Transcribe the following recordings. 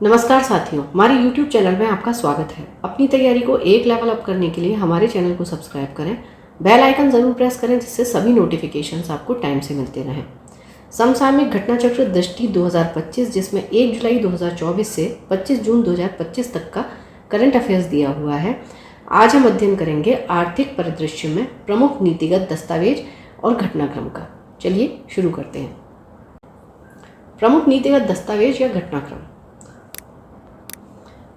नमस्कार साथियों, हमारे YouTube चैनल में आपका स्वागत है। अपनी तैयारी को एक लेवल अप करने के लिए हमारे चैनल को सब्सक्राइब करें, बेल आइकन ज़रूर प्रेस करें जिससे सभी नोटिफिकेशंस आपको टाइम से मिलते रहें। समसामयिक घटना चक्र दृष्टि 2025 जिसमें 1 जुलाई 2024 से 25 जून 2025 तक का करंट अफेयर्स दिया हुआ है। आज हम अध्ययन करेंगे आर्थिक परिदृश्य में प्रमुख नीतिगत दस्तावेज और घटनाक्रम का। चलिए शुरू करते हैं। प्रमुख नीतिगत दस्तावेज या घटनाक्रम।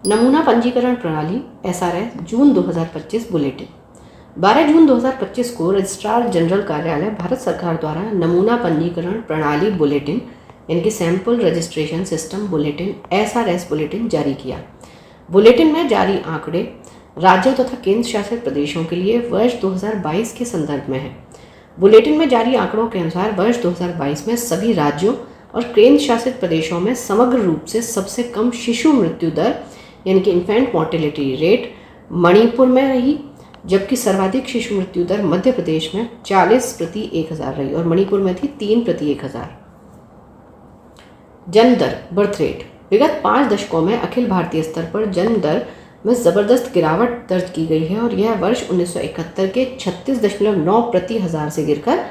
नमूना पंजीकरण प्रणाली SRS जून 2025 बुलेटिन। 12 जून 2025 को रजिस्ट्रार जनरल कार्यालय भारत सरकार द्वारा नमूना पंजीकरण प्रणाली बुलेटिन यानी कि sample registration system bulletin SRS bulletin जारी किया। बुलेटिन में जारी आंकड़े राज्यों तथा केंद्र शासित प्रदेशों के लिए वर्ष 2022 के संदर्भ में है। बुलेटिन में जारी आंकड़ों के अनुसार वर्ष 2022 में सभी राज्यों और केंद्र शासित प्रदेशों में समग्र रूप से सबसे कम शिशु मृत्यु दर यानी कि इन्फेंट मोर्टेलिटी रेट मणिपुर में रही, जबकि सर्वाधिक शिशु मृत्यु दर मध्य प्रदेश में 40 प्रति 1000 रही और मणिपुर में थी 3 प्रति 1000। जन्म दर बर्थ रेट। विगत 5 दशकों में अखिल भारतीय स्तर पर जन्म दर में जबरदस्त गिरावट दर्ज की गई है और यह वर्ष 1971 के 36.9 प्रति 1000 से गिरकर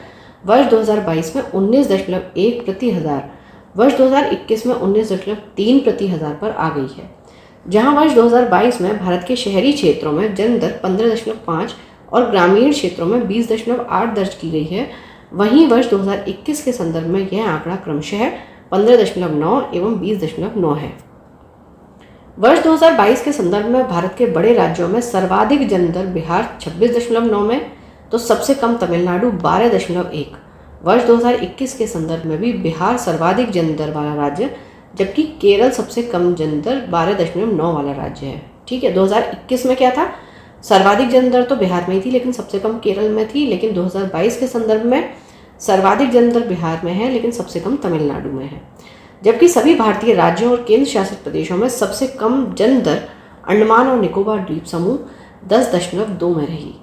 वर्ष 2022 में 19.1 प्रति 1000, वर्ष 2021 में 19.3 प्रति 1000 पर आ गई है। जहां वर्ष 2022 में भारत के शहरी क्षेत्रों में जन्म दर 15.5 और ग्रामीण क्षेत्रों में 20.8 दर्ज की गई है, वहीं वर्ष 2021 के संदर्भ में यह आंकड़ा क्रमशः 15.9 एवं 20.9 है। वर्ष 2022 के संदर्भ में भारत के बड़े राज्यों में सर्वाधिक जन्म दर बिहार 26.9 में तो सबसे कम तमिलनाडु 12.1। वर्ष 2021 के संदर्भ में भी बिहार सर्वाधिक जन्म दर वाला राज्य जबकि केरल सबसे कम जन्म दर 12.9 वाला राज्य है। ठीक है, 2021 में क्या था, सर्वाधिक जन्म दर तो बिहार में ही थी लेकिन सबसे कम केरल में थी, लेकिन 2022 के संदर्भ में सर्वाधिक जन्म दर बिहार में है लेकिन सबसे कम तमिलनाडु में है। जबकि सभी भारतीय राज्यों और केंद्र शासित प्रदेशों में सबसे कम जन्म दर अंडमान और निकोबार द्वीप समूह 10.2 में रही।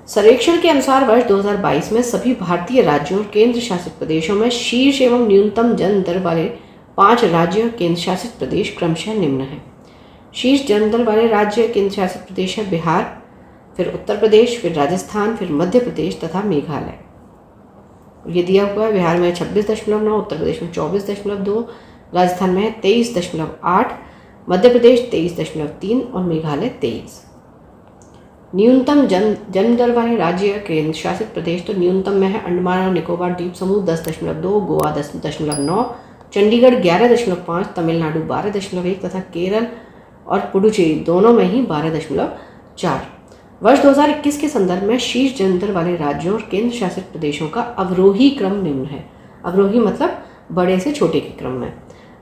सर्वेक्षण के अनुसार वर्ष 2022 में सभी भारतीय राज्यों और केंद्र शासित प्रदेशों में शीर्ष एवं न्यूनतम जन्म दर वाले 5 राज्य और केंद्र शासित प्रदेश क्रमशः निम्न हैं। शीर्ष जन्म दर वाले राज्य केंद्र शासित प्रदेश है बिहार, फिर उत्तर प्रदेश, फिर राजस्थान, फिर मध्य प्रदेश तथा मेघालय। ये दिया हुआ है, बिहार में 26.9, उत्तर प्रदेश में 24.2, राजस्थान में 23.8, मध्य प्रदेश 23.3 और मेघालय 23। न्यूनतम जन्म दर वाले राज्य केंद्र शासित प्रदेश तो न्यूनतम में है अंडमान और निकोबार द्वीप समूह 10.2, गोवा 10.9, चंडीगढ़ 11.5, तमिलनाडु 12.1 तथा केरल और पुडुचेरी दोनों में ही 12.4। वर्ष 2021 के संदर्भ में शीर्ष जन्म दर वाले राज्यों और केंद्र शासित प्रदेशों का अवरोही क्रम निम्न है। अवरोही मतलब बड़े से छोटे के क्रम में,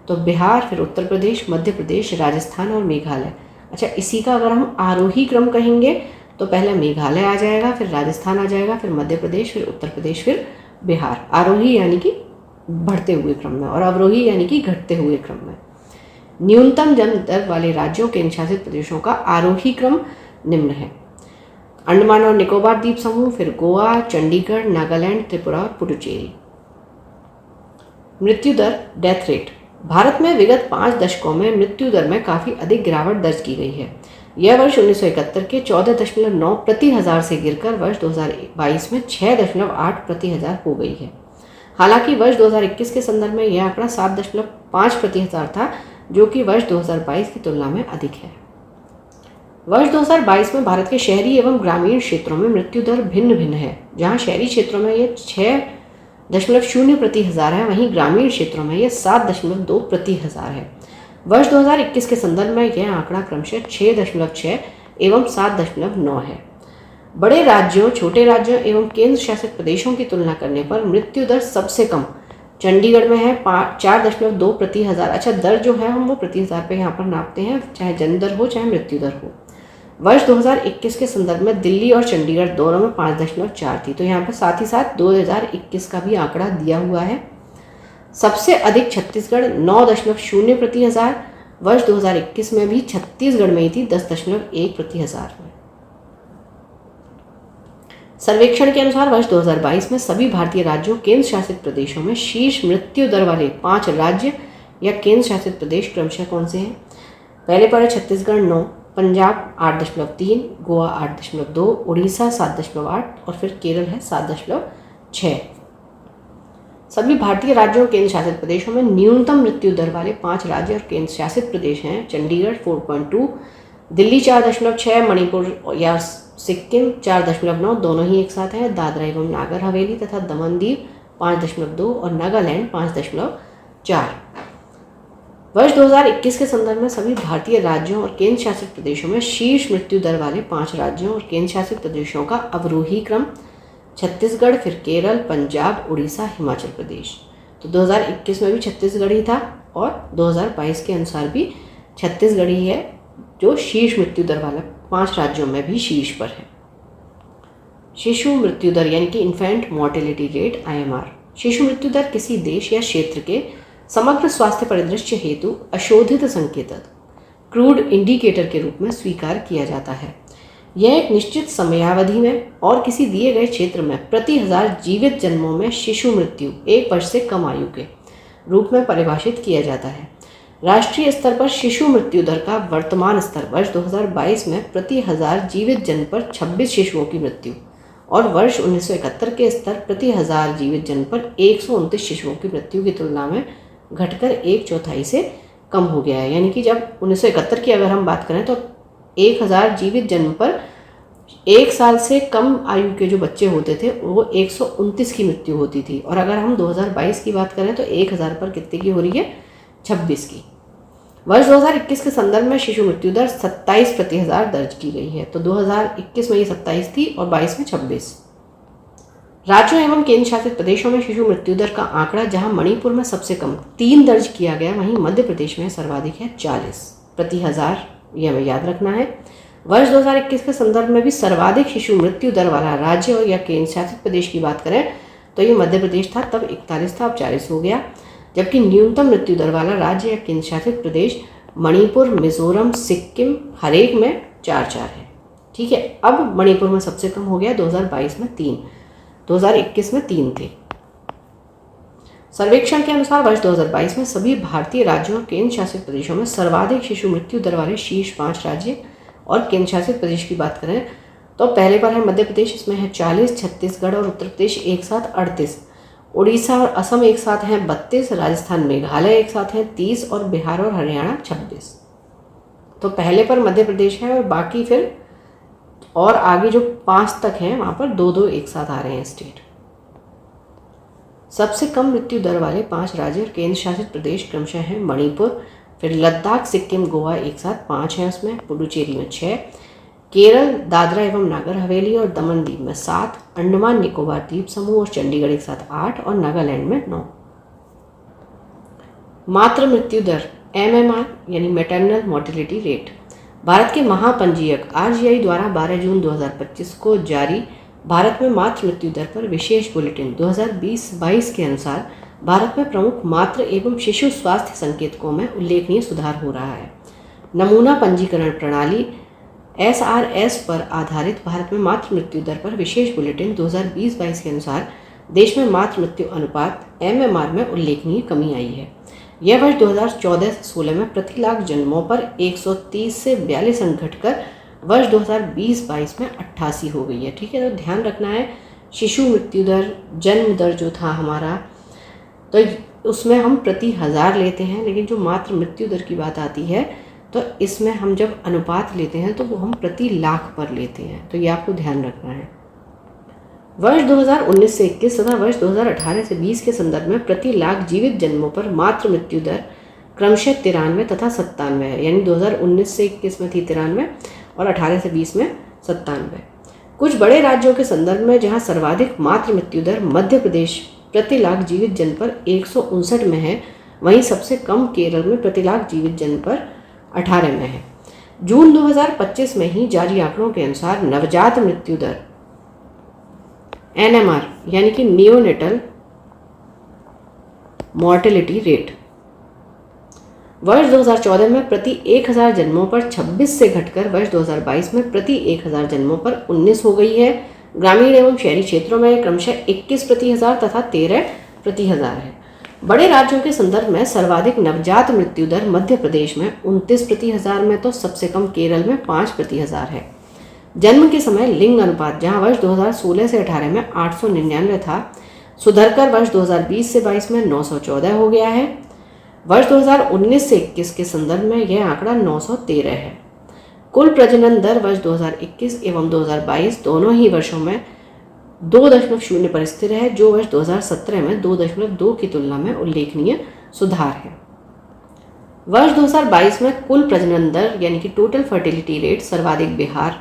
तो बिहार, फिर उत्तर प्रदेश, मध्य प्रदेश, राजस्थान और मेघालय। अच्छा, इसी का अगर हम आरोही क्रम कहेंगे तो पहले मेघालय आ जाएगा, फिर राजस्थान आ जाएगा, फिर मध्य प्रदेश, फिर उत्तर प्रदेश, फिर बिहार। आरोही यानी कि बढ़ते हुए क्रम में और अवरोही यानी कि घटते हुए क्रम में। न्यूनतम जन्म दर वाले राज्यों केंद्र शासित प्रदेशों का आरोही क्रम निम्न है: अंडमान और निकोबार द्वीप समूह, फिर गोवा, चंडीगढ़, नागालैंड, त्रिपुरा और पुडुचेरी। मृत्यु दर डेथ रेट। भारत में विगत 5 दशकों में मृत्यु दर में काफी अधिक गिरावट दर्ज की गई है। यह वर्ष 1971 के 14.9 प्रति 1000 से गिरकर वर्ष 2022 में 6.8 प्रति 1000 हो गई है। हालांकि वर्ष 2021 के संदर्भ में यह आंकड़ा 7.5 प्रति 1000 था, जो कि वर्ष 2022 की तुलना में अधिक है। वर्ष 2022 में भारत के शहरी एवं ग्रामीण क्षेत्रों में मृत्यु दर भिन्न भिन्न है। जहां शहरी क्षेत्रों में यह 6.0 प्रति 1000 है, वहीं ग्रामीण क्षेत्रों में यह 7.2 प्रति 1000 है। वर्ष 2021 के संदर्भ में यह आंकड़ा क्रमशः 6.6 एवं 7.9 है। बड़े राज्यों, छोटे राज्यों एवं केंद्र शासित प्रदेशों की तुलना करने पर मृत्यु दर सबसे कम चंडीगढ़ में है 4.2 प्रति 1000। अच्छा, दर जो है हम वो प्रति 1000 पे यहाँ पर नापते हैं, चाहे जन्म दर हो चाहे मृत्यु दर हो। वर्ष 2021 के संदर्भ में दिल्ली और चंडीगढ़ दोनों में 5.4 थी, तो यहाँ पर साथ ही साथ 2021 का भी आंकड़ा दिया हुआ है। सबसे अधिक छत्तीसगढ़ 9.0 प्रति 1000, वर्ष 2021 में भी छत्तीसगढ़ में ही थी 10.1 प्रति 1000 में। सर्वेक्षण के अनुसार वर्ष 2022 में सभी भारतीय राज्यों केंद्र शासित प्रदेशों में शीर्ष मृत्यु दर वाले 5 राज्य या केंद्र शासित प्रदेश क्रमशः कौन से हैं? पहले पर है छत्तीसगढ़ 9, पंजाब 8.3, गोवा 8.2, उड़ीसा 7.8 और फिर केरल है 7.6। सभी भारतीय राज्यों और केंद्र शासित प्रदेशों में न्यूनतम मृत्यु दर वाले 5 राज्य और केंद्र शासित प्रदेश हैं चंडीगढ़ 4.2, दिल्ली 4.6, मणिपुर या सिक्किम 4.9 दोनों ही एक साथ हैं, दादरा एवं नागर हवेली तथा दमन दीव 5.2 और नागालैंड 5.4। वर्ष 2021 के संदर्भ में सभी भारतीय राज्यों और केंद्र शासित प्रदेशों में शीर्ष मृत्यु दर वाले 5 राज्यों और केंद्र शासित प्रदेशों का अवरोही क्रम छत्तीसगढ़, फिर केरल, पंजाब, उड़ीसा, हिमाचल प्रदेश। तो 2021 में भी छत्तीसगढ़ ही था और 2022 के अनुसार भी छत्तीसगढ़ ही है जो शीर्ष मृत्यु दर वाला 5 राज्यों में भी शीर्ष पर है। शिशु मृत्यु दर यानी कि इन्फेंट मोर्टेलिटी रेट IMR। शिशु मृत्यु दर किसी देश या क्षेत्र के समग्र स्वास्थ्य परिदृश्य हेतु अशोधित संकेतक क्रूड इंडिकेटर के रूप में स्वीकार किया जाता है। यह एक निश्चित समयावधि में और किसी दिए गए क्षेत्र में प्रति 1000 जीवित जन्मों में शिशु मृत्यु 1 वर्ष से कम आयु के रूप में परिभाषित किया जाता है। राष्ट्रीय स्तर पर शिशु मृत्यु दर का वर्तमान स्तर वर्ष 2022 में प्रति 1000 जीवित जन्म पर 26 शिशुओं की मृत्यु और वर्ष 1971 के स्तर प्रति 1000 जीवित जन्म पर 129 शिशुओं की मृत्यु की तुलना में घटकर 1/4 से कम हो गया है। यानी कि जब 1971 की अगर हम बात करें तो 1000 जीवित जन्म पर 1 साल से कम आयु के जो बच्चे होते थे वो 129 की मृत्यु होती थी, और अगर हम 2022 की बात करें तो 1000 पर कितने की हो रही है? 26 की। वर्ष 2021 के संदर्भ में शिशु मृत्यु दर 27 प्रति 1000 दर्ज की गई है। तो 2021 में ये 27 थी और 22 में 26। राज्यों एवं केंद्र शासित प्रदेशों में शिशु मृत्यु दर का आंकड़ा जहां मणिपुर में सबसे कम 3 दर्ज किया गया, वहीं मध्य प्रदेश में सर्वाधिक है 40 प्रति 1000, यह हमें याद रखना है। वर्ष 2021 के संदर्भ में भी सर्वाधिक शिशु मृत्यु दर वाला राज्य या केंद्र शासित प्रदेश की बात करें तो ये मध्य प्रदेश था, तब 41 था, अब 40 हो गया। जबकि न्यूनतम मृत्यु दर वाला राज्य या केंद्र शासित प्रदेश मणिपुर, मिजोरम, सिक्किम हर एक में 4-4 है। ठीक है, अब मणिपुर में सबसे कम हो गया 2022 में 3, 2021 में 3 थे। सर्वेक्षण के अनुसार वर्ष 2022 में सभी भारतीय राज्यों और केंद्र शासित प्रदेशों में सर्वाधिक शिशु मृत्यु दर वाले शीर्ष 5 राज्य और केंद्र शासित प्रदेश की बात करें तो पहले पर है मध्य प्रदेश, इसमें है 40, छत्तीसगढ़ और उत्तर प्रदेश एक साथ 38, उड़ीसा और असम एक साथ हैं 32, राजस्थान मेघालय एक साथ हैं 30 और बिहार और हरियाणा 26। तो पहले पर मध्य प्रदेश है और बाकी फिर और आगे जो 5 तक हैं वहाँ पर 2-2 एक साथ आ रहे हैं स्टेट। सबसे कम मृत्यु दर वाले 5 राज्य और केंद्र शासित प्रदेश क्रमशः हैं मणिपुर, फिर लद्दाख, सिक्किम, गोवा एक साथ 5 हैं, उसमें पुडुचेरी में 6, केरल, दादरा एवं नागर हवेली और दमन दीव में 7, अंडमान निकोबार द्वीप समूह और चंडीगढ़ एक साथ 8 और नागालैंड में 9। मातृ मृत्यु दर MMR यानी मैटरनल मोर्टेलिटी रेट। भारत के महापंजीयक RGI द्वारा 12 जून 2025 को जारी भारत में मातृ मृत्यु दर पर विशेष बुलेटिन 2020-22 के अनुसार भारत में प्रमुख मातृ एवं शिशु स्वास्थ्य संकेतकों में उल्लेखनीय सुधार हो रहा है। नमूना पंजीकरण प्रणाली SRS पर आधारित भारत में मातृ मृत्यु दर पर विशेष बुलेटिन 2020-22 के अनुसार देश में मातृ मृत्यु अनुपात MMR में उल्लेखनीय कमी आई है। यह वर्ष 2014 से 16 में प्रति लाख जन्मों पर 130 से 42 अंक घटकर वर्ष 2020-22 में 88 हो गई है। ठीक है, तो ध्यान रखना है शिशु मृत्यु दर, जन्म दर जो था हमारा, तो उसमें हम प्रति 1000 लेते हैं, लेकिन जो मातृ मृत्यु दर की बात आती है तो इसमें हम जब अनुपात लेते हैं तो वो हम प्रति लाख पर लेते हैं, तो ये आपको ध्यान रखना है। वर्ष 2019 से 21 तथा वर्ष 2018 से 20 के संदर्भ में प्रति लाख जीवित जन्मों पर मातृ मृत्यु दर क्रमशः 93 तथा 97 है, यानी 2019 से 21 में थी 93 और 18 से 20 में 97। कुछ बड़े राज्यों के संदर्भ में जहां सर्वाधिक मातृ मृत्यु दर मध्य प्रदेश प्रति लाख जीवित जन्म पर 159 में है, वहीं सबसे कम केरल में प्रति लाख जीवित जन्म पर 18 में है। जून 2025 में ही जारी आंकड़ों के अनुसार नवजात मृत्यु दर NMR यानी कि नियोनेटल मोर्टेलिटी रेट वर्ष 2014 में प्रति 1000 जन्मों पर 26 से घटकर वर्ष 2022 में प्रति 1000 जन्मों पर 19 हो गई है। ग्रामीण एवं शहरी क्षेत्रों में क्रमशः 21 प्रति 1000 तथा 13 प्रति 1000 है। बड़े राज्यों के संदर्भ में सर्वाधिक नवजात मृत्यु दर मध्य प्रदेश में 29 प्रति हजार में, तो सबसे कम केरल में 5 प्रति हजार है। जन्म के समय लिंग अनुपात जहां वर्ष 2016 से 18 में 899 था, सुधरकर वर्ष 2020 से 22 में 914 हो गया है। वर्ष 2019 से 21 के संदर्भ में यह आंकड़ा 913 है। कुल प्रजनन दर वर्ष 2021 एवं 2022 दोनों ही वर्षों में 2.0 पर स्थिर है, जो वर्ष 2017 में 2.2 की तुलना में उल्लेखनीय सुधार है। वर्ष 2022 में कुल प्रजनन दर यानी कि टोटल फर्टिलिटी रेट सर्वाधिक बिहार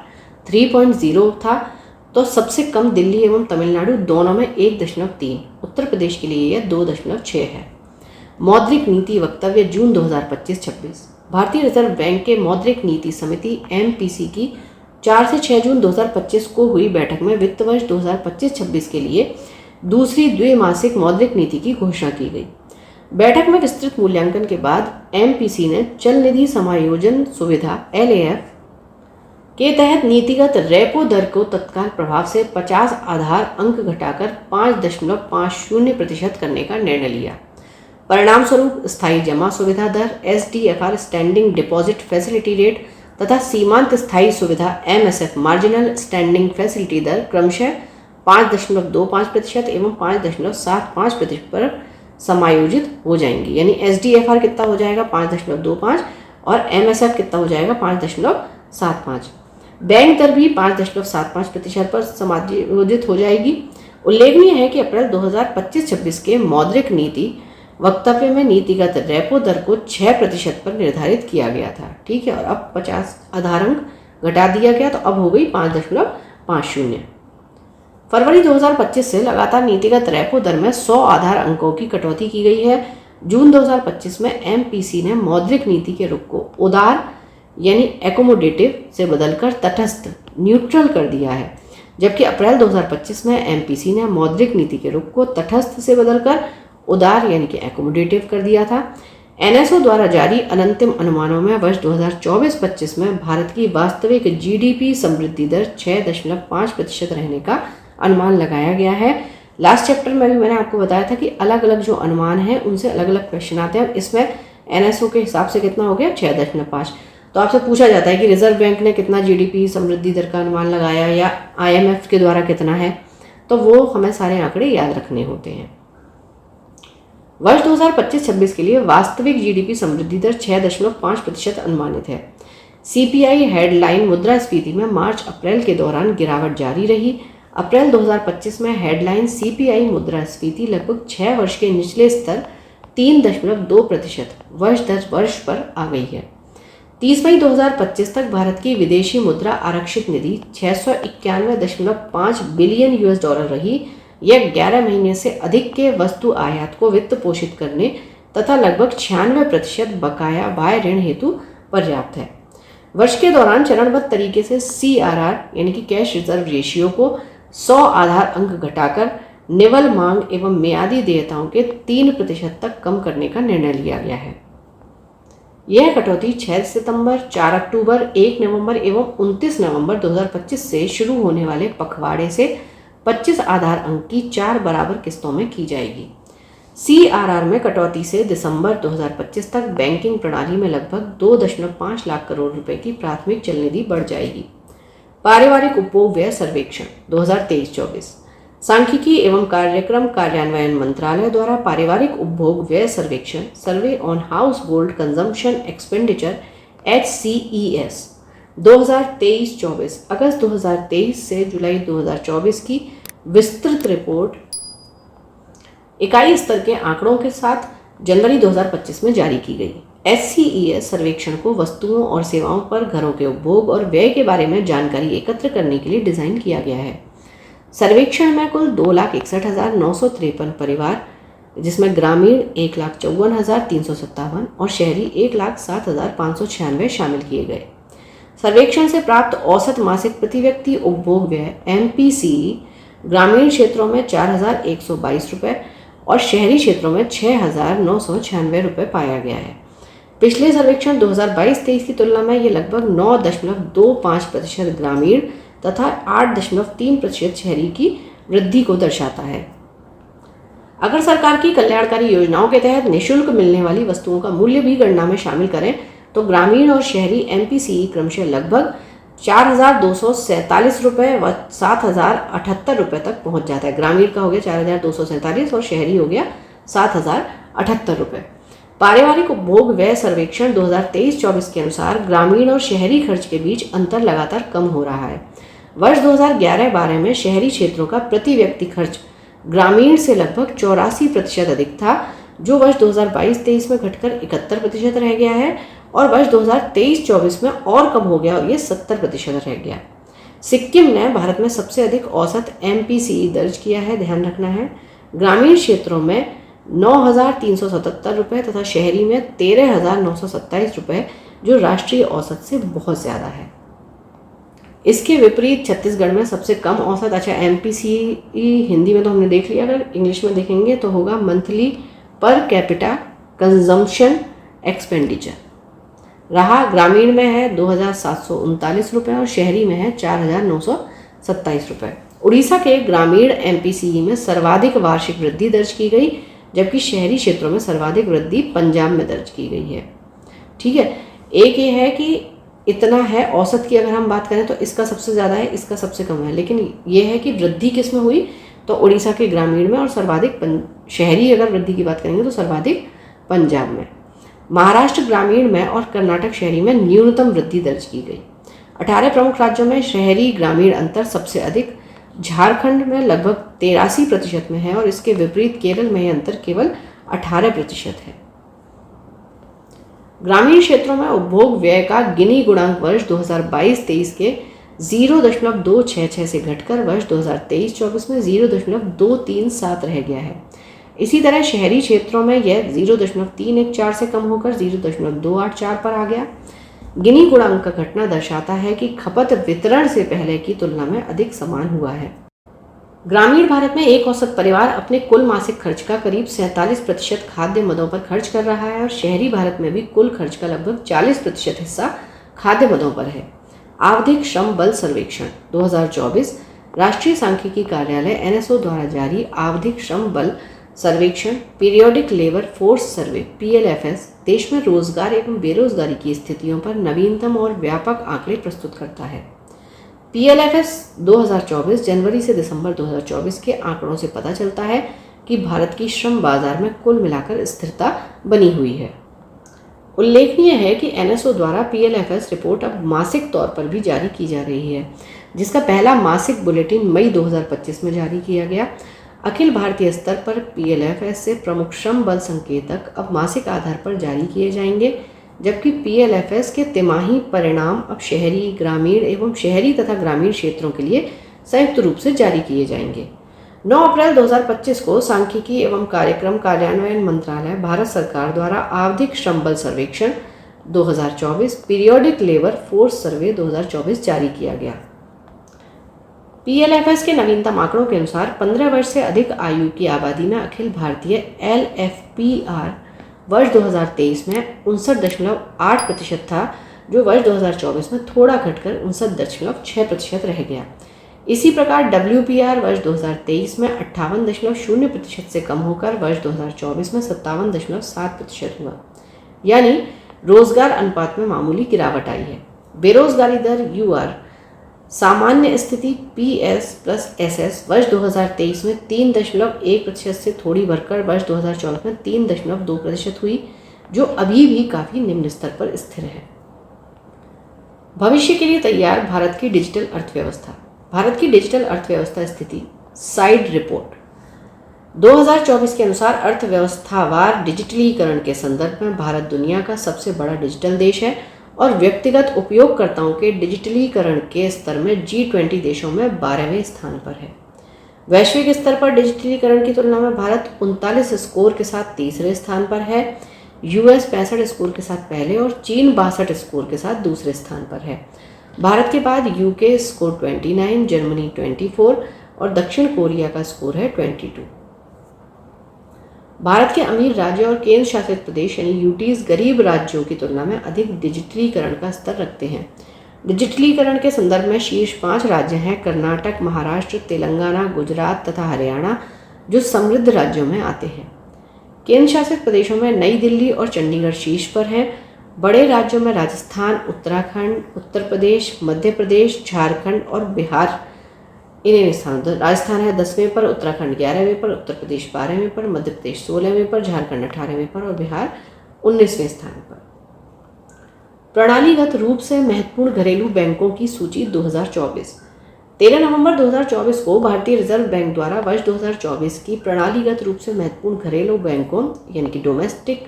3.0 था, तो सबसे कम दिल्ली एवं तमिलनाडु दोनों में 1.3, उत्तर प्रदेश के लिए यह 2.6 है। मौद्रिक नीति वक्तव्य जून 2025-26। भारतीय रिजर्व बैंक के मौद्रिक नीति समिति MPC की 4 से 6 जून 2025 को हुई बैठक में वित्त वर्ष 2025-26 के लिए दूसरी द्विमासिक मौद्रिक नीति की घोषणा की गई। बैठक में विस्तृत मूल्यांकन के बाद MPC ने चल निधि समायोजन सुविधा LAF के तहत नीतिगत रेपो दर को तत्काल प्रभाव से 50 आधार अंक घटाकर 5.50% करने का निर्णय लिया। परिणाम स्वरूप स्थायी जमा सुविधा दर SDFR standing deposit facility rate तथा सीमांत स्थायी सुविधा MSF मार्जिनल स्टैंडिंग फैसिलिटी दर क्रमशः 5.25% एवं 5.75% पर समायोजित हो जाएंगी। यानी SDFR कितना हो जाएगा 5.25 और MSF कितना हो जाएगा 5.75। बैंक दर भी 5.75% पर समायोजित हो जाएगी। उल्लेखनीय है कि अप्रैल 2025-26 के मौद्रिक नीति वक्तव्य में नीतिगत रेपो दर को 6% पर निर्धारित किया गया था। ठीक है, और अब 50 आधार अंक घटा दिया गया, तो अब हो गई 5.50। फरवरी 2025 से लगातार नीतिगत रेपो दर में 100 आधार अंकों की कटौती की गई है। जून 2025 में MPC ने मौद्रिक नीति के रुख को उदार यानी एकोमोडेटिव से बदलकर तटस्थ न्यूट्रल कर दिया है, जबकि अप्रैल 2025 में MPC ने मौद्रिक नीति के रुख को तटस्थ से बदलकर उदार यानी कि एकोमोडेटिव कर दिया था। NSO द्वारा जारी अनंतिम अनुमानों में वर्ष 2024-25 में भारत की वास्तविक GDP समृद्धि दर 6.5% रहने का अनुमान लगाया गया है। लास्ट चैप्टर में भी मैंने आपको बताया था कि अलग अलग जो अनुमान हैं उनसे अलग अलग क्वेश्चन आते हैं। इसमें NSO के हिसाब से कितना हो गया 6.5। तो आपसे पूछा जाता है कि रिजर्व बैंक ने कितना GDP समृद्धि दर का अनुमान लगाया या IMF के द्वारा कितना है, तो वो हमें सारे आंकड़े याद रखने होते हैं। वर्ष 2025-26 के लिए वास्तविक GDP समृद्धि दर 6.5% अनुमानित है। CPI हेडलाइन मुद्रास्फीति में मार्च अप्रैल के दौरान गिरावट जारी रही। अप्रैल 2025 में हेडलाइन CPI मुद्रास्फीति लगभग 6 वर्ष के निचले स्तर 3.2% वर्ष दर वर्ष पर आ गई है। 30 मई 2025 तक भारत की विदेशी मुद्रा आरक्षित निधि 691.5 बिलियन $US रही। यह 11 महीने से अधिक के वस्तु आयात को वित्त पोषित करने तथा लगभग 96% बकाया बाह्य ऋण हेतु पर्याप्त है। वर्ष के दौरान चरणबद्ध तरीके से CRR यानी कि कैश रिजर्व रेशियो को 100 आधार अंक घटाकर निवल मांग एवं मियादी देयताओं के 3% तक कम करने का निर्णय लिया गया है। यह कटौती 6 सितंबर, 4 अक्टूबर, 1 नवंबर एवं 29 नवंबर 2025 से शुरू होने वाले पखवाड़े से 25 आधार अंक की 4 बराबर किस्तों में की जाएगी। CRR में कटौती से दिसंबर 2025 तक बैंकिंग प्रणाली में लगभग 2.5 लाख करोड़ रुपए की प्राथमिक चल निधि बढ़ जाएगी। पारिवारिक उपभोग व्यय सर्वेक्षण 2023-24 सांख्यिकी एवं कार्यक्रम कार्यान्वयन मंत्रालय द्वारा पारिवारिक उपभोग व्यय सर्वेक्षण सर्वे on house hold consumption expenditure HCES 2023-24 अगस्त 2023 से जुलाई 2024 की विस्तृत रिपोर्ट इकाई स्तर के आंकड़ों के साथ जनवरी 2025 में जारी की गई। HCES सर्वेक्षण को वस्तुओं और सेवाओं पर घरों के उपभोग और व्यय के बारे में जानकारी एकत्र करने के लिए डिजाइन किया गया है। सर्वेक्षण में कुल 2,61,953 परिवार, जिसमें ग्रामीण 1,54,357 और शहरी 1,07,596 शामिल किए गए। सर्वेक्षण से प्राप्त औसत मासिक प्रति व्यक्ति उपभोग व्यय MPC ग्रामीण क्षेत्रों में 4,122 रुपये और शहरी क्षेत्रों में 6,996 रुपये पाया गया है। पिछले सर्वेक्षण 2022-23 की तुलना में ये लगभग 9.25% ग्रामीण तथा 8.3% शहरी की वृद्धि को दर्शाता है। अगर सरकार की कल्याणकारी योजनाओं के तहत निःशुल्क मिलने वाली वस्तुओं का मूल्य भी गणना में शामिल करें तो ग्रामीण और शहरी MPCE क्रमशः लगभग 4,247 रुपये व 7,078 रुपये तक पहुंच जाता है। ग्रामीण का हो गया 4,247 और शहरी हो गया 7,078 रुपये। पारिवारिक उपभोग व्यय सर्वेक्षण 2023-24 के अनुसार ग्रामीण और शहरी खर्च के बीच अंतर लगातार कम हो रहा है। वर्ष 2011-12 में शहरी क्षेत्रों का प्रति व्यक्ति खर्च ग्रामीण से लगभग 84% अधिक था, जो वर्ष 2022-23 में घटकर 71% रह गया है और वर्ष 2023-24 में और कम हो गया और ये 70% रह गया। सिक्किम ने भारत में सबसे अधिक औसत MPCE दर्ज किया है, ध्यान रखना है। ग्रामीण क्षेत्रों में 9,377 रुपये तथा शहरी में 13,927 रुपये, जो राष्ट्रीय औसत से बहुत ज़्यादा है। इसके विपरीत छत्तीसगढ़ में सबसे कम औसत, अच्छा MPCE हिंदी में तो हमने देख लिया, अगर इंग्लिश में देखेंगे तो होगा monthly per capita consumption expenditure रहा। ग्रामीण में है 2,739 रुपये और शहरी में है 4,927 रुपये। उड़ीसा के ग्रामीण MPCE में सर्वाधिक वार्षिक वृद्धि दर्ज की गई, जबकि शहरी क्षेत्रों में सर्वाधिक वृद्धि पंजाब में दर्ज की गई है। ठीक है, एक ये है कि इतना है औसत की अगर हम बात करें तो इसका सबसे ज़्यादा है, इसका सबसे कम है, लेकिन ये है कि वृद्धि किस में हुई तो उड़ीसा के ग्रामीण में और सर्वाधिक शहरी अगर वृद्धि की बात करेंगे तो सर्वाधिक पंजाब में। महाराष्ट्र ग्रामीण में और कर्नाटक शहरी में न्यूनतम वृद्धि दर्ज की गई। 18 प्रमुख राज्यों में शहरी ग्रामीण अंतर सबसे अधिक झारखंड में लगभग 83% में है और इसके विपरीत केरल में यह अंतर केवल 18% है। ग्रामीण क्षेत्रों में उपभोग व्यय का गिनी गुणांक वर्ष 2022-23 के 0.266 से घटकर वर्ष 2023-24 में 0.237 रह गया है। इसी तरह शहरी क्षेत्रों में यह 0.314 से कम होकर 0.284 पर आ गया। गिनी गुणांक का घटना दर्शाता है कि खपत वितरण से पहले की तुलना में अधिक समान हुआ है। ग्रामीण भारत में एक औसत परिवार अपने कुल मासिक खर्च का करीब 47% खाद्य मदों पर खर्च कर रहा है और शहरी भारत में भी कुल खर्च का लगभग 40% हिस्सा खाद्य मदों पर है। आवधिक श्रम बल सर्वेक्षण 2024 राष्ट्रीय सांख्यिकी कार्यालय NSO द्वारा जारी आवधिक श्रम बल सर्वेक्षण periodic labour force survey PLFS देश में रोजगार एवं बेरोजगारी की स्थितियों पर नवीनतम और व्यापक आंकड़े प्रस्तुत करता है। PLFS 2024 जनवरी से दिसंबर 2024 के आंकड़ों से पता चलता है कि भारत की श्रम बाजार में कुल मिलाकर स्थिरता बनी हुई है। उल्लेखनीय है कि NSO द्वारा PLFS रिपोर्ट अब मासिक तौर पर भी जारी की जा रही है, जिसका पहला मासिक बुलेटिन मई 2025 में जारी किया गया। अखिल भारतीय स्तर पर PLFS से प्रमुख श्रम बल संकेतक अब मासिक आधार पर जारी किए जाएंगे, जबकि PLFS के तिमाही परिणाम अब शहरी, ग्रामीण एवं शहरी तथा ग्रामीण क्षेत्रों के लिए संयुक्त रूप से जारी किए जाएंगे। 9 अप्रैल 2025 को सांख्यिकी एवं कार्यक्रम कार्यान्वयन मंत्रालय भारत सरकार द्वारा आवधिक श्रम बल सर्वेक्षण 2024 पीरियोडिक लेबर फोर्स सर्वे 2024 जारी किया गया। PLFS के नवीनतम आंकड़ों के अनुसार 15 वर्ष से अधिक आयु की आबादी में अखिल भारतीय LFPR वर्ष 2023 में 59.8% था, जो वर्ष 2024 में थोड़ा घटकर 59.6% रह गया। इसी प्रकार WPR वर्ष 2023 में 58.0% से कम होकर वर्ष 2024 में 57.7% हुआ, यानी रोजगार अनुपात में मामूली गिरावट आई है। बेरोजगारी दर UR सामान्य स्थिति PS+SS वर्ष 2023 में 3.1% से थोड़ी बढ़कर वर्ष 2024 में 3.2% हुई, जो अभी भी काफ़ी निम्न स्तर पर स्थिर है। भविष्य के लिए तैयार भारत की डिजिटल अर्थव्यवस्था। भारत की डिजिटल अर्थव्यवस्था स्थिति साइड रिपोर्ट 2024 के अनुसार अर्थव्यवस्थावार डिजिटलीकरण के संदर्भ में भारत दुनिया का सबसे बड़ा डिजिटल देश है और व्यक्तिगत उपयोगकर्ताओं के डिजिटलीकरण के स्तर में G20 देशों में 12वें स्थान पर है। वैश्विक स्तर पर डिजिटलीकरण की तुलना में भारत 39 स्कोर के साथ तीसरे स्थान पर है, US 65 स्कोर के साथ पहले और चीन 62 स्कोर के साथ दूसरे स्थान पर है। भारत के बाद UK स्कोर 29, जर्मनी 24 और दक्षिण कोरिया का स्कोर है 22। भारत के अमीर राज्य और केंद्र शासित प्रदेश यानी UTs गरीब राज्यों की तुलना में अधिक डिजिटलीकरण का स्तर रखते हैं। डिजिटलीकरण के संदर्भ में शीर्ष 5 राज्य हैं कर्नाटक, महाराष्ट्र, तेलंगाना, गुजरात तथा हरियाणा, जो समृद्ध राज्यों में आते हैं। केंद्र शासित प्रदेशों में नई दिल्ली और चंडीगढ़ शीर्ष पर है। बड़े राज्यों में राजस्थान, उत्तराखंड, उत्तर प्रदेश, मध्य प्रदेश, झारखंड और बिहार इन्हें स्थान। राजस्थान है 10वें पर, उत्तराखंड 11वें पर, उत्तर प्रदेश 12वें पर, मध्य प्रदेश 16वें पर, झारखंड 18वें पर और बिहार 19वें स्थान पर। प्रणालीगत रूप से महत्वपूर्ण घरेलू बैंकों की सूची 2024। 13 नवंबर 2024 को भारतीय रिजर्व बैंक द्वारा वर्ष 2024 की प्रणालीगत रूप से महत्वपूर्ण घरेलू बैंकों यानी कि domestic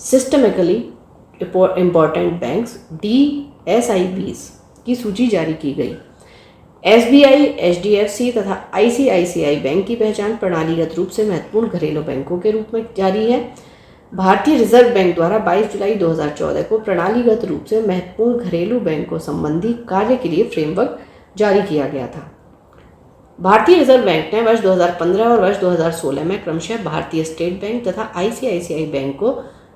systemically important banks DSIBs की सूची जारी की गई। SBI, HDFC तथा ICICI बैंक की पहचान प्रणालीगत रूप से महत्वपूर्ण घरेलू बैंकों के रूप में जारी है। भारतीय रिजर्व बैंक द्वारा 22 जुलाई 2014 को प्रणालीगत रूप से महत्वपूर्ण घरेलू बैंकों संबंधी कार्य के लिए फ्रेमवर्क जारी किया गया था। भारतीय रिजर्व बैंक ने वर्ष 2015 और वर्ष 2016 में क्रमशः भारतीय स्टेट बैंक तथा ICICI बैंक को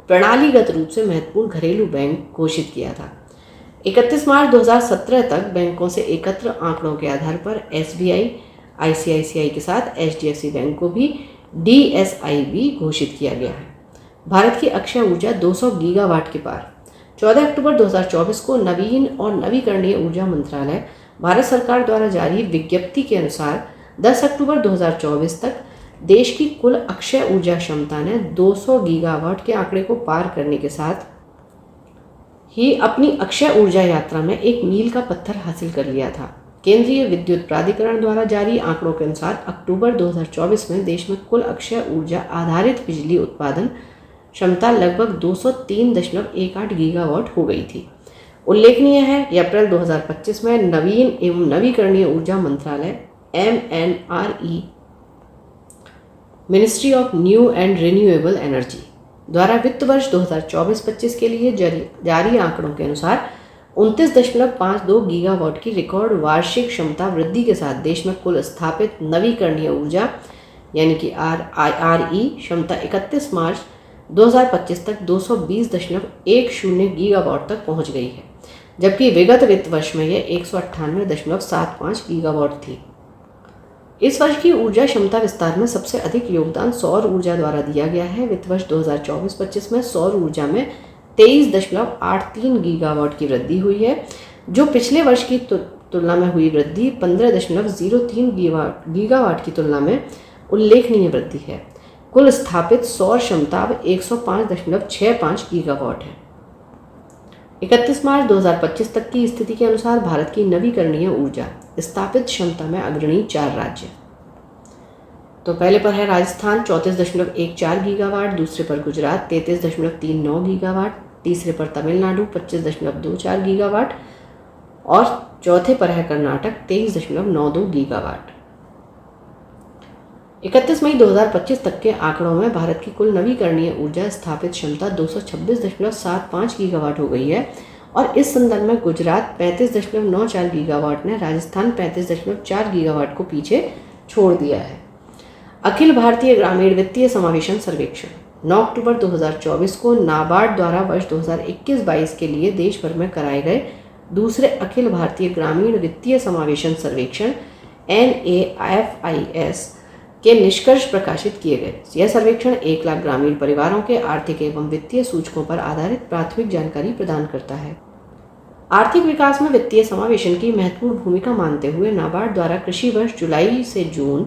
प्रणालीगत रूप से महत्वपूर्ण घरेलू बैंक घोषित किया था। 31 मार्च 2017 तक बैंकों से एकत्र आंकड़ों के आधार पर SBI, ICICI के साथ HDFC बैंक को भी DSIB घोषित किया गया है। भारत की अक्षय ऊर्जा 200 गीगावाट के पार। 14 अक्टूबर 2024 को नवीन और नवीकरणीय ऊर्जा मंत्रालय भारत सरकार द्वारा जारी विज्ञप्ति के अनुसार 10 अक्टूबर 2024 तक देश की कुल अक्षय ऊर्जा क्षमता ने 200 गीगावाट के आंकड़े को पार करने के साथ ही अपनी अक्षय ऊर्जा यात्रा में एक मील का पत्थर हासिल कर लिया था। केंद्रीय विद्युत प्राधिकरण द्वारा जारी आंकड़ों के अनुसार अक्टूबर 2024 में देश में कुल अक्षय ऊर्जा आधारित बिजली उत्पादन क्षमता लगभग 203.18 गीगावाट हो गई थी। उल्लेखनीय है कि अप्रैल 2025 में नवीन एवं नवीकरणीय ऊर्जा मंत्रालय MNRE ministry of new and renewable energy द्वारा वित्त वर्ष 2024-25 के लिए जारी आंकड़ों के अनुसार 29.52 गीगावाट की रिकॉर्ड वार्षिक क्षमता वृद्धि के साथ देश में कुल स्थापित नवीकरणीय ऊर्जा यानी कि RE क्षमता 31 मार्च 2025 तक 220.10 गीगावाट तक पहुंच गई है, जबकि विगत वित्त वर्ष में यह 198.75 गीगावाट थी। इस वर्ष की ऊर्जा क्षमता विस्तार में सबसे अधिक योगदान सौर ऊर्जा द्वारा दिया गया है। वित्त वर्ष 2024-25 में सौर ऊर्जा में 23.83 गीगावाट की वृद्धि हुई है, जो पिछले वर्ष की तुलना में हुई वृद्धि 15.03 गीगावाट की तुलना में उल्लेखनीय वृद्धि है। कुल स्थापित सौर क्षमता अब 105.65 गीगावाट है। 31 मार्च 2025 तक की स्थिति के अनुसार भारत की नवीकरणीय ऊर्जा स्थापित क्षमता में अग्रणी 4 राज्य। तो पहले पर है राजस्थान 34.14 गीगावाट, दूसरे पर गुजरात 33.39 गीगावाट, तीसरे पर तमिलनाडु 25.24 गीगावाट और चौथे पर है कर्नाटक 23.92 गीगावाट। 31 मई 2025 तक के आंकड़ों में भारत की कुल नवीकरणीय ऊर्जा स्थापित क्षमता 226.75 गीगावाट हो गई है और इस संदर्भ में गुजरात 35.94 गीगावाट ने राजस्थान 35.4 गीगावाट को पीछे छोड़ दिया है। अखिल भारतीय ग्रामीण वित्तीय समावेशन सर्वेक्षण 9 अक्टूबर 2024 को नाबार्ड द्वारा वर्ष 2021-22 के लिए देश भर में कराए गए दूसरे अखिल भारतीय ग्रामीण वित्तीय समावेशन सर्वेक्षण NAFIS के निष्कर्ष प्रकाशित किए गए। यह सर्वेक्षण 1 लाख ग्रामीण परिवारों के आर्थिक एवं वित्तीय सूचकों पर आधारित प्राथमिक जानकारी प्रदान करता है। आर्थिक विकास में वित्तीय समावेशन की महत्वपूर्ण भूमिका मानते हुए नाबार्ड द्वारा कृषि वर्ष जुलाई से जून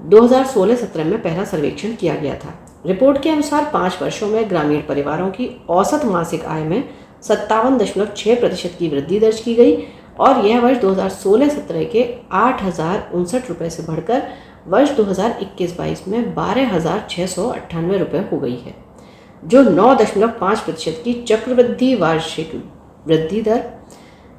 2016-17 में पहला सर्वेक्षण किया गया था। रिपोर्ट के अनुसार 5 वर्षों में ग्रामीण परिवारों की औसत मासिक आय में 57.6% की वृद्धि दर्ज की गई और यह वर्ष 2016-17 के 8,059 रुपये से बढ़कर वर्ष 2021-22 में 12,698 रुपये हो गई है, जो 9.5% की चक्रवृद्धि वार्षिक वृद्धि दर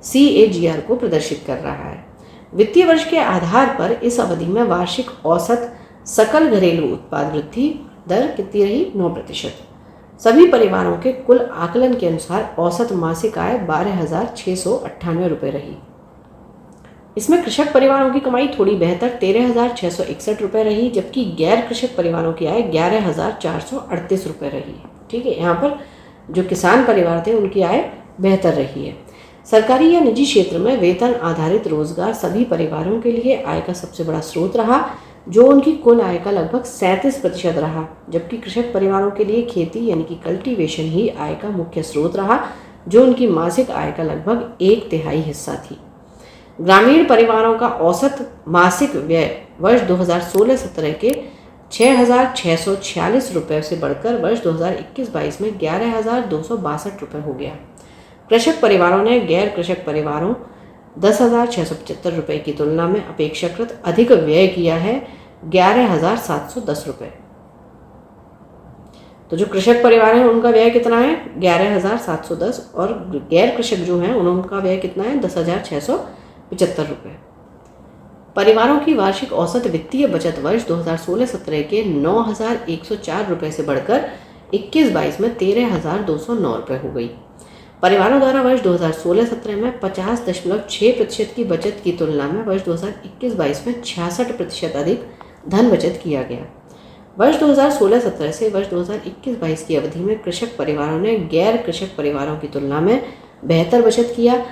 CAGR को प्रदर्शित कर रहा है। वित्तीय वर्ष के आधार पर इस अवधि में वार्षिक औसत सकल घरेलू उत्पाद वृद्धि दर कितनी रही? 9%। सभी परिवारों के कुल आकलन के अनुसार औसत मासिक आय 12,698 रुपये रही। इसमें कृषक परिवारों की कमाई थोड़ी बेहतर 13,661 रुपये रही, जबकि गैर कृषक परिवारों की आय 11,438 रुपये रही। ठीक है, यहाँ पर जो किसान परिवार थे उनकी आय बेहतर रही है। सरकारी या निजी क्षेत्र में वेतन आधारित रोजगार सभी परिवारों के लिए आय का सबसे बड़ा स्रोत रहा, जो उनकी कुल आय का लगभग 37% रहा, जबकि कृषक परिवारों के लिए खेती यानी कि कल्टीवेशन ही आय का मुख्य स्रोत रहा, जो उनकी मासिक आय का लगभग 1/3 हिस्सा थी। ग्रामीण परिवारों का औसत मासिक व्यय वर्ष 2016-17 के 6,646 रुपये से बढ़कर वर्ष 2021-22 में 11,262 रुपये हो गया। कृषक परिवारों ने गैर कृषक परिवारों 10,675 रुपये की तुलना में अपेक्षाकृत अधिक व्यय किया है, 11,710 रुपये। तो जो कृषक परिवार हैं उनका व्यय कितना है, 11,710, और गैर कृषक जो हैं उनका व्यय कितना है, 10,675 रुपये। परिवारों की वार्षिक औसत वित्तीय बचत वर्ष 2016-17 के 9,104 रुपये से बढ़कर 21-22 में 13,209 रुपये हो गई। परिवारों द्वारा वर्ष 2016-17 में 50.6% की बचत की तुलना में वर्ष 2021-22 में 66% अधिक धन बचत किया गया। वर्ष 2016-17 से वर्ष 2021-22 की अवधि में कृषक परिवारों ने गैर कृषक परिवारों की तुलना में बेहतर बचत किया।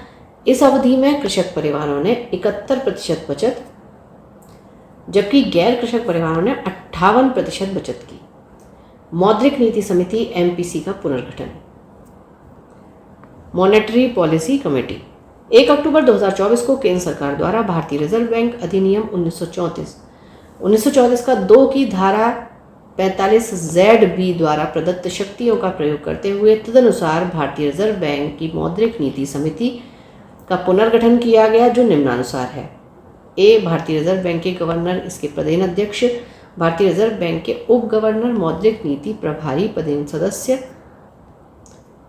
इस अवधि में कृषक परिवारों ने 71% बचत, जबकि गैर कृषक परिवारों ने 58% बचत की। मौद्रिक नीति समिति MPC का पुनर्गठन। मॉनेटरी पॉलिसी कमेटी 1 अक्टूबर 2024 को केंद्र सरकार द्वारा भारतीय रिजर्व बैंक अधिनियम 1934 का 2 की धारा 45ZB द्वारा प्रदत्त शक्तियों का प्रयोग करते हुए तदनुसार भारतीय रिजर्व बैंक की मौद्रिक नीति समिति का पुनर्गठन किया गया, जो निम्नानुसार है। ए, भारतीय रिजर्व बैंक के गवर्नर, इसके प्रदेन अध्यक्ष, भारतीय रिजर्व बैंक के उप गवर्नर, मौद्रिक नीति प्रभारी पदेन सदस्य,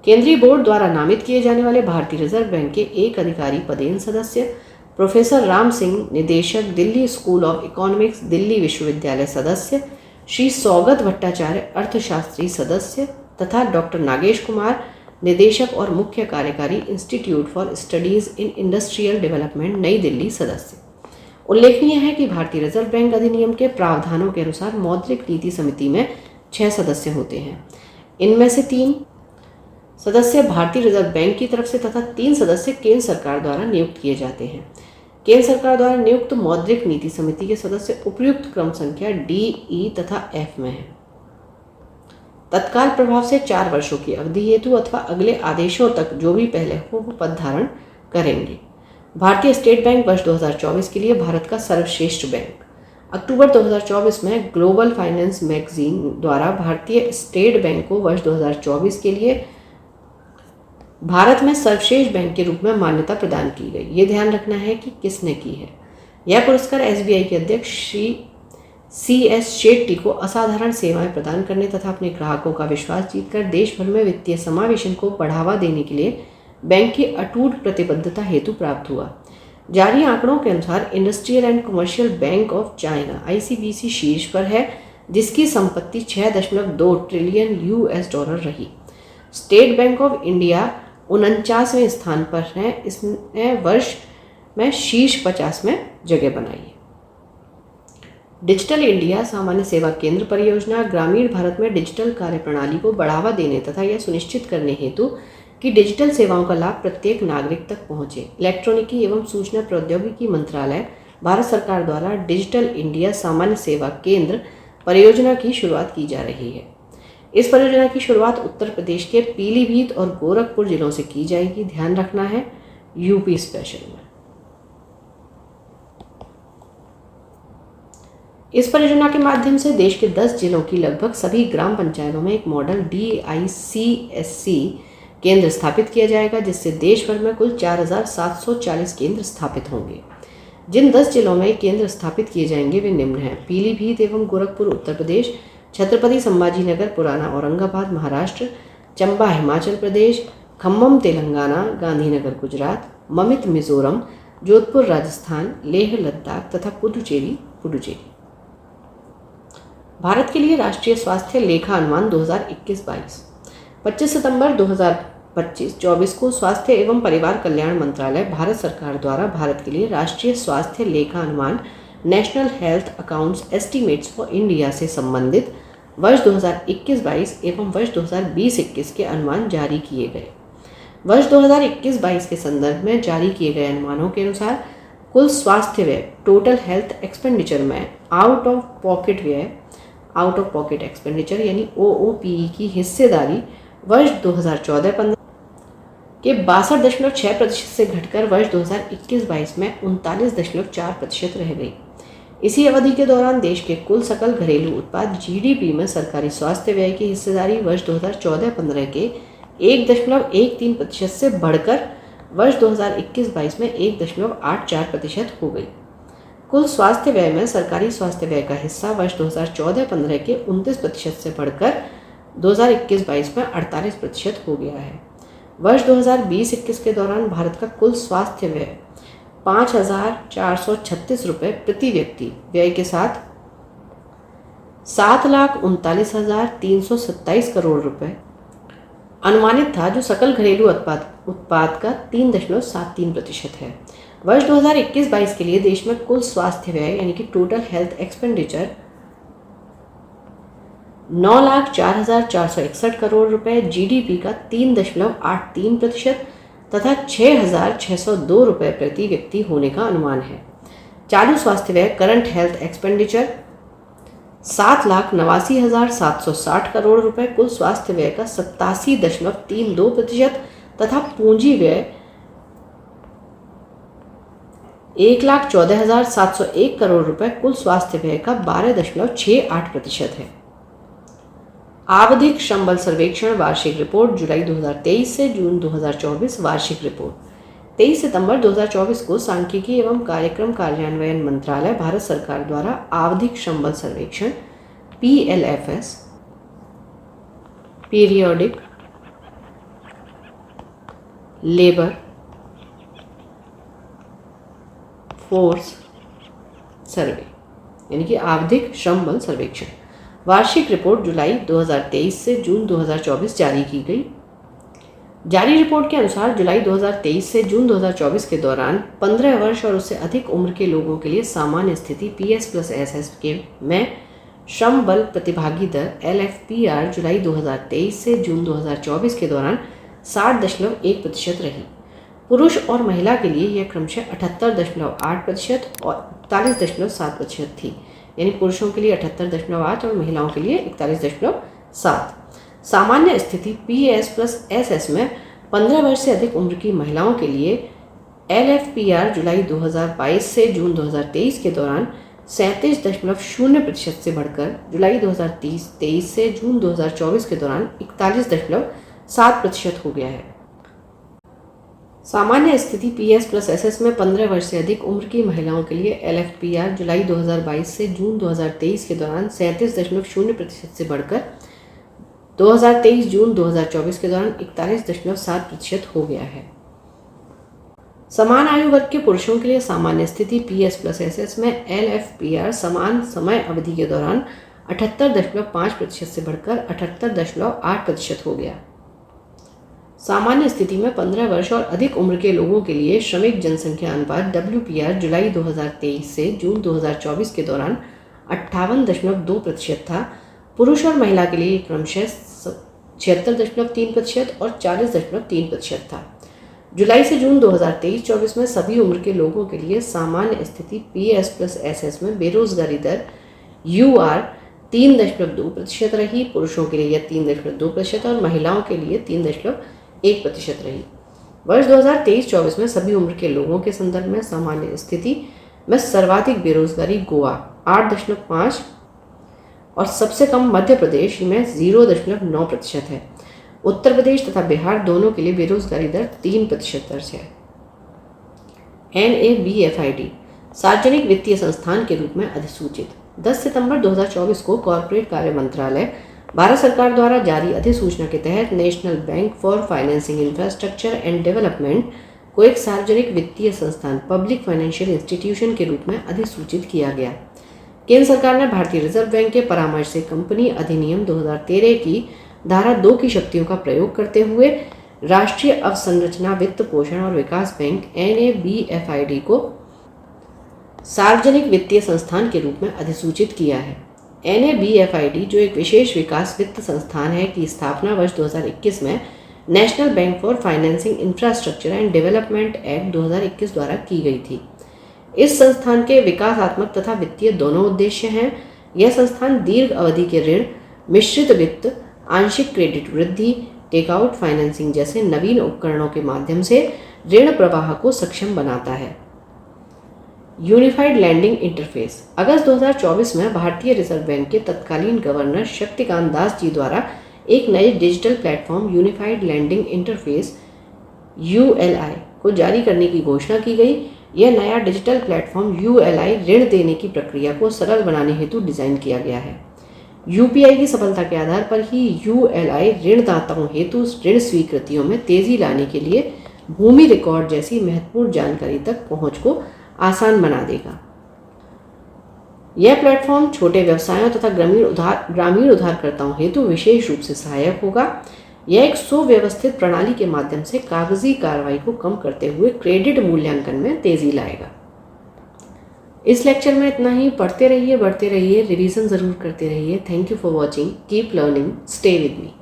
केंद्रीय बोर्ड द्वारा नामित किए जाने वाले भारतीय रिजर्व बैंक के एक अधिकारी पदेन सदस्य, प्रोफेसर राम सिंह, निदेशक, Delhi school of economics, Delhi विश्वविद्यालय सदस्य, श्री सौगत भट्टाचार्य, अर्थशास्त्री सदस्य, तथा डॉक्टर नागेश कुमार, निदेशक और मुख्य कार्यकारी, institute for studies in industrial development, नई दिल्ली सदस्य। उल्लेखनीय है कि भारतीय रिजर्व बैंक अधिनियम के प्रावधानों के अनुसार मौद्रिक नीति समिति में 6 सदस्य होते हैं। इनमें से 3 सदस्य भारतीय रिजर्व बैंक की तरफ से तथा 3 सदस्य केंद्र सरकार द्वारा नियुक्त किए जाते हैं। केंद्र सरकार द्वारा नियुक्त मौद्रिक नीति समिति के सदस्य उपयुक्त क्रम संख्या D, E तथा F में हैं। तत्काल प्रभाव से 4 वर्षों की अवधि हेतु अथवा अगले आदेशों तक जो भी पहले हो वो पद धारण करेंगे। भारतीय स्टेट बैंक वर्ष 2024 के लिए भारत का सर्वश्रेष्ठ बैंक। अक्टूबर 2024 में ग्लोबल फाइनेंस मैगजीन द्वारा भारतीय स्टेट बैंक को वर्ष 2024 के लिए भारत में सर्वश्रेष्ठ बैंक के रूप में मान्यता प्रदान की गई। ये ध्यान रखना है कि किसने की है। यह पुरस्कार SBI के अध्यक्ष श्री CS शेट्टी को असाधारण सेवाएं प्रदान करने तथा अपने ग्राहकों का विश्वास जीतकर देश भर में वित्तीय समावेशन को बढ़ावा देने के लिए बैंक की अटूट प्रतिबद्धता हेतु प्राप्त हुआ। जारी आंकड़ों के अनुसार industrial and commercial bank of China ICBC शीर्ष पर है, जिसकी संपत्ति 6.2 ट्रिलियन US रही। स्टेट बैंक ऑफ इंडिया 49वें स्थान पर है। इसने वर्ष में शीर्ष 50 में जगह बनाई है। डिजिटल इंडिया सामान्य सेवा केंद्र परियोजना ग्रामीण भारत में डिजिटल कार्यप्रणाली को बढ़ावा देने तथा यह सुनिश्चित करने हेतु कि डिजिटल सेवाओं का लाभ प्रत्येक नागरिक तक पहुंचे, इलेक्ट्रॉनिकी एवं सूचना प्रौद्योगिकी मंत्रालय भारत सरकार द्वारा डिजिटल इंडिया सामान्य सेवा केंद्र परियोजना की शुरुआत की जा रही है। इस परियोजना की शुरुआत उत्तर प्रदेश के पीलीभीत और गोरखपुर जिलों से की जाएगी। ध्यान रखना है, यूपी स्पेशल में। इस परियोजना के माध्यम से देश के 10 जिलों की लगभग सभी ग्राम पंचायतों में एक मॉडल DICSC केंद्र स्थापित किया जाएगा, जिससे देश भर में कुल 4,740 केंद्र स्थापित होंगे। जिन 10 जिलों में केंद्र स्थापित किए जाएंगे वे निम्न हैं: पीलीभीत एवं गोरखपुर उत्तर प्रदेश, छत्रपति संभाजी नगर पुराना औरंगाबाद महाराष्ट्र, चंबा हिमाचल प्रदेश, खम्मम तेलंगाना, गांधीनगर गुजरात, ममित मिजोरम, जोधपुर राजस्थान, लेह लद्दाख तथा पुडुचेरी। भारत के लिए राष्ट्रीय स्वास्थ्य लेखा अनुमान 2021-22। 25 सितंबर 2025-24 को स्वास्थ्य एवं परिवार कल्याण मंत्रालय भारत सरकार द्वारा भारत के लिए राष्ट्रीय स्वास्थ्य लेखा अनुमान national health accounts estimates for India से संबंधित वर्ष 2021-22 एवं वर्ष 2020-21 के अनुमान जारी किए गए। वर्ष 2021-22 के संदर्भ में जारी किए गए अनुमानों के अनुसार कुल स्वास्थ्य व्यय टोटल हेल्थ एक्सपेंडिचर में आउट ऑफ पॉकेट एक्सपेंडिचर यानी OOPE की हिस्सेदारी वर्ष 2014-15 के 62.6% से घटकर वर्ष 2021-22 में 39.4% रह गई। इसी अवधि के दौरान देश के कुल सकल घरेलू उत्पाद GDP में सरकारी स्वास्थ्य व्यय की हिस्सेदारी वर्ष 2014-15 के 1.13% से बढ़कर वर्ष 2021-22 में 1.84% हो गई। कुल स्वास्थ्य व्यय में सरकारी स्वास्थ्य व्यय का हिस्सा वर्ष 2014-15 के 29% से बढ़कर 2021-22 में 48% हो गया है। वर्ष 2020-21 के दौरान भारत का कुल स्वास्थ्य व्यय 5,436 रुपये प्रति व्यक्ति व्यय के साथ 7,39,327 करोड़ रुपए अनुमानित था, जो सकल घरेलू उत्पाद का 3.73% है। वर्ष 2021-22 के लिए देश में कुल स्वास्थ्य व्यय यानी कि टोटल हेल्थ एक्सपेंडिचर 9,04,461 करोड़ रुपए, GDP का 3.83% तथा 6,602 रुपये प्रति व्यक्ति होने का अनुमान है। चालू स्वास्थ्य व्यय करंट हेल्थ एक्सपेंडिचर 7,89,760 करोड़ रुपए, कुल स्वास्थ्य व्यय का 87.32% तथा पूंजी व्यय 1,14,701 करोड़ रुपए, कुल स्वास्थ्य व्यय का 12.68% है। आवधिक श्रम बल सर्वेक्षण वार्षिक रिपोर्ट जुलाई 2023 से जून 2024 वार्षिक रिपोर्ट 23 सितंबर 2024 को सांख्यिकी एवं कार्यक्रम कार्यान्वयन मंत्रालय भारत सरकार द्वारा आवधिक श्रम बल सर्वेक्षण PLFS periodic labour force survey यानी कि आवधिक श्रम बल सर्वेक्षण वार्षिक रिपोर्ट जुलाई 2023 से जून 2024 जारी की गई। जारी रिपोर्ट के अनुसार जुलाई 2023 से जून 2024 के दौरान 15 वर्ष और उससे अधिक उम्र के लोगों के लिए सामान्य स्थिति PS+SS के में श्रम बल प्रतिभागी दर LFPR जुलाई 2023 से जून 2024 के दौरान 60.1% रही। पुरुष और महिला के लिए यह क्रमशः 78.8% और 41.7% थी, यानी पुरुषों के लिए 78.8 और महिलाओं के लिए 41.7। सामान्य स्थिति PS+SS में 15 वर्ष से अधिक उम्र की महिलाओं के लिए LFPR जुलाई 2022 से जून 2023 के दौरान 37.0% से बढ़कर जुलाई 2023 से जून 2024 के दौरान 41.7% हो गया है। सामान्य स्थिति PS+SS में 15 वर्ष से अधिक उम्र की महिलाओं के लिए LFPR जुलाई 2022 से जून 2023 के दौरान 37.0% से बढ़कर 2023 जून 2024 के दौरान 41.7% हो गया है। समान आयु वर्ग के पुरुषों के लिए सामान्य स्थिति PS+SS में LFPR समान समय अवधि के दौरान 78.5% से बढ़कर 78.8% हो गया। सामान्य स्थिति में 15 वर्ष और अधिक उम्र के लोगों के लिए श्रमिक जनसंख्या अनुपात WPR जुलाई 2023 से जून 2024 के दौरान 58.2% था। पुरुष और महिला के लिए क्रमशः 76.3% और 40.3% था। जुलाई से जून 2023-24 में सभी उम्र के लोगों के लिए सामान्य स्थिति PS+SS में बेरोजगारी दर UR 3.2% रही। पुरुषों के लिए यह 3.2% और महिलाओं के लिए 3.1% रही। वर्ष 2023-24 में सभी उम्र के लोगों के संदर्भ में सामान्य स्थिति में सर्वाधिक बेरोजगारी गोवा 8.5 और सबसे कम मध्य प्रदेश में 0.9% है। उत्तर प्रदेश तथा बिहार दोनों के लिए बेरोजगारी दर 3% दर्ज है। NABFID सार्वजनिक वित्तीय संस्थान के रूप में अधिसूचित 10 सितंबर 2024 को कॉर्पोरेट कार्य मंत्रालय भारत सरकार द्वारा जारी अधिसूचना के तहत national bank for financing infrastructure and development को एक सार्वजनिक वित्तीय संस्थान पब्लिक फाइनेंशियल इंस्टीट्यूशन के रूप में अधिसूचित किया गया। केंद्र सरकार ने भारतीय रिजर्व बैंक के परामर्श से कंपनी अधिनियम 2013 की धारा 2 की शक्तियों का प्रयोग करते हुए राष्ट्रीय अवसंरचना वित्त पोषण और विकास बैंक NABFID को सार्वजनिक वित्तीय संस्थान के रूप में अधिसूचित किया है। NABFID जो एक विशेष विकास वित्त संस्थान है की स्थापना वर्ष 2021 में national bank for financing infrastructure and development act 2021 द्वारा की गई थी। इस संस्थान के विकासात्मक तथा वित्तीय दोनों उद्देश्य हैं। यह संस्थान दीर्घ अवधि के ऋण, मिश्रित वित्त, आंशिक क्रेडिट वृद्धि, टेकआउट फाइनेंसिंग जैसे नवीन उपकरणों के माध्यम से ऋण प्रवाह को सक्षम बनाता है। Unified landing interface. अगस्त 2024 में भारतीय रिजर्व बैंक के तत्कालीन गवर्नर शक्तिकांत दास जी द्वारा एक नए digital platform unified landing interface ULI को जारी करने की घोषणा की गई। यह नया डिजिटल प्लेटफॉर्म ULI ऋण देने की प्रक्रिया को सरल बनाने हेतु डिजाइन किया गया है। UPI की सफलता के आधार पर ही ULI ऋणदाताओं हेतु ऋण स्वीकृतियों में तेजी लाने के लिए भूमि रिकॉर्ड जैसी महत्वपूर्ण जानकारी तक पहुंच को आसान बना देगा। यह प्लेटफॉर्म छोटे व्यवसायों तथा ग्रामीण उधारकर्ताओं हेतु विशेष रूप से सहायक होगा। यह एक सुव्यवस्थित प्रणाली के माध्यम से कागजी कार्रवाई को कम करते हुए क्रेडिट मूल्यांकन में तेजी लाएगा। इस लेक्चर में इतना ही। पढ़ते रहिए, बढ़ते रहिए, रिवीजन जरूर करते रहिए। Thank you for watching. Keep learning, stay with me.